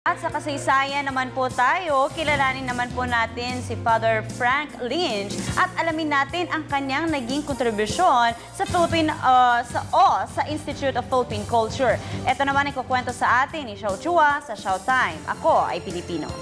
At sa kasaysayan naman po tayo, kilalanin naman po natin si Father Frank Lynch at alamin natin ang kanyang naging kontribusyon sa sa Institute of Philippine Culture. Ito naman ang kukwento sa atin ni Xiao Chua sa Showtime. Ako ay Pilipino.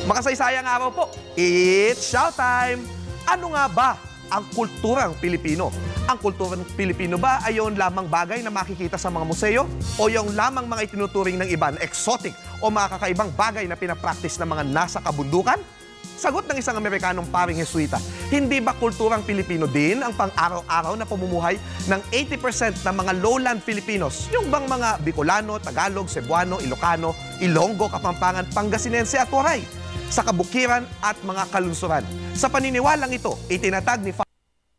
Makasaysayang araw po, it's Showtime! Ano nga ba ang kulturang Pilipino? Ang kulturang Pilipino ba ay yung lamang bagay na makikita sa mga museo? O yung lamang mga itinuturing ng iba na exotic o mga kakaibang bagay na pinapractice ng mga nasa kabundukan? Sagot ng isang Amerikanong paring Jesuita, hindi ba kulturang Pilipino din ang pang-araw-araw na pamumuhay ng 80% ng mga lowland Filipinos? Yung bang mga Bicolano, Tagalog, Cebuano, Ilocano, Ilonggo, Kapampangan, Pangasinense at Waray? Sa kabukiran at mga kalunsuran. Sa paniniwalang ito, itinatag ni Father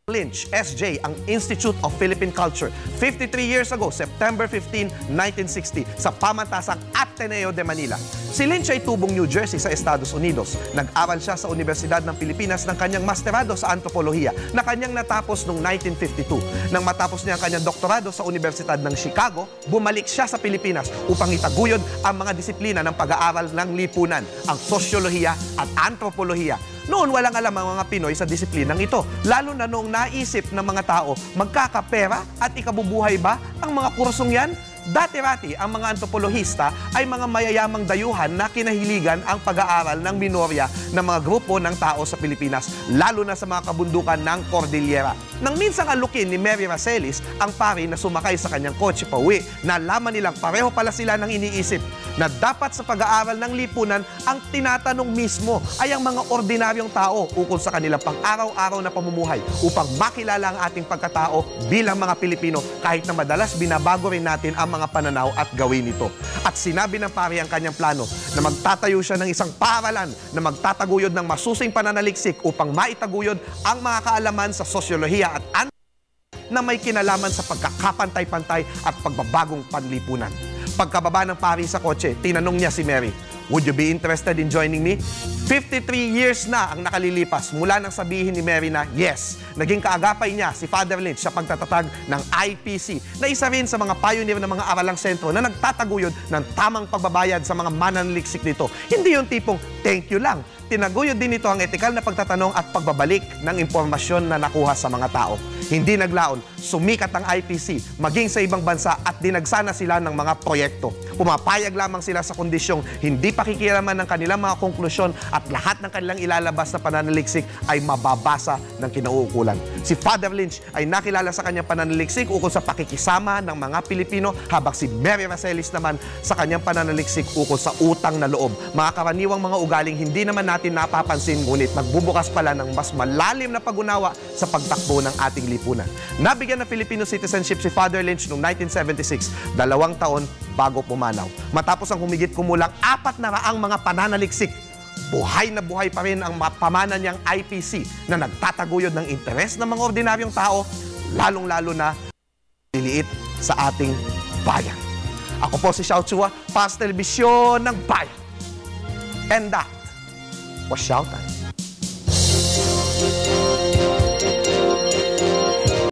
Lynch, SJ, ang Institute of Philippine Culture 53 years ago, September 15, 1960, sa pamantasang Ateneo de Manila. Si Lynch ay tubong New Jersey sa Estados Unidos. Nag-aral siya sa Universidad ng Pilipinas ng kanyang masterado sa antropolohiya na kanyang natapos noong 1952. Nang matapos niya ang kanyang doktorado sa Universidad ng Chicago, bumalik siya sa Pilipinas upang itaguyod ang mga disiplina ng pag-aaral ng lipunan, ang sosyolohiya at antropolohiya. Noon, walang alam ang mga Pinoy sa disiplinang ito, lalo na noong naisip ng mga tao, magkakapera at ikabubuhay ba ang mga kursong yan? Dati-rati, ang mga antropolohista ay mga mayayamang dayuhan na kinahiligan ang pag-aaral ng minorya ng mga grupo ng tao sa Pilipinas, lalo na sa mga kabundukan ng Cordillera. Nang minsang alukin ni Mary Racelis ang pari na sumakay sa kanyang kotse pauwi, nalaman nilang pareho pala sila ng iniisip na dapat sa pag-aaral ng lipunan, ang tinatanong mismo ay ang mga ordinaryong tao ukol sa kanilang pang-araw-araw na pamumuhay upang makilala ang ating pagkatao bilang mga Pilipino kahit na madalas binabago rin natin ang mga pananaw at gawin nito. At sinabi ng pari ang kanyang plano na magtatayo siya ng isang paaralan na magtataguyod ng masusing pananaliksik upang maitaguyod ang mga kaalaman sa sosyolohiya at na may kinalaman sa pagkakapantay-pantay at pagbabagong panlipunan. Pagkababa ng pari sa kotse, tinanong niya si Mary, "Would you be interested in joining me?" 53 years na ang nakalilipas mula nang sabihin ni Mary na yes. Naging kaagapay niya si Father Lynch sa pagtatatag ng IPC na isa rin sa mga pioneer ng mga aralang sentro na nagtataguyod ng tamang pagbabayad sa mga mananaliksik nito. Hindi yung tipong thank you lang. Tinaguyod din ito ang etikal na pagtatanong at pagbabalik ng impormasyon na nakuha sa mga tao. Hindi naglaon, sumikat ang IPC, maging sa ibang bansa at dinagsana sila ng mga proyekto. Pumapayag lamang sila sa kondisyong hindi pakikialaman ng kanilang mga konklusyon at lahat ng kanilang ilalabas na pananaliksik ay mababasa ng kinauukulan. Si Father Lynch ay nakilala sa kanyang pananaliksik ukol sa pakikisama ng mga Pilipino, habang si Mary Racelis naman sa kanyang pananaliksik ukol sa utang na loob. Mga karaniwang mga ugaling hindi naman natin napapansin, ngunit nagbubukas pala ng mas malalim na pag-unawa sa pagtakbo ng ating lipunan. Nabigyan ng Filipino citizenship si Father Lynch noong 1976, 2 taon bago pumanaw. Matapos ang humigit kumulang 400 mga pananaliksik, buhay na buhay pa rin ang pamana niyang IPC na nagtataguyod ng interes ng mga ordinaryong tao, lalong-lalo na liliit sa ating bayan. Ako po si Xiao Chua, para sa telebisyon ng bayan. And that was Showtime.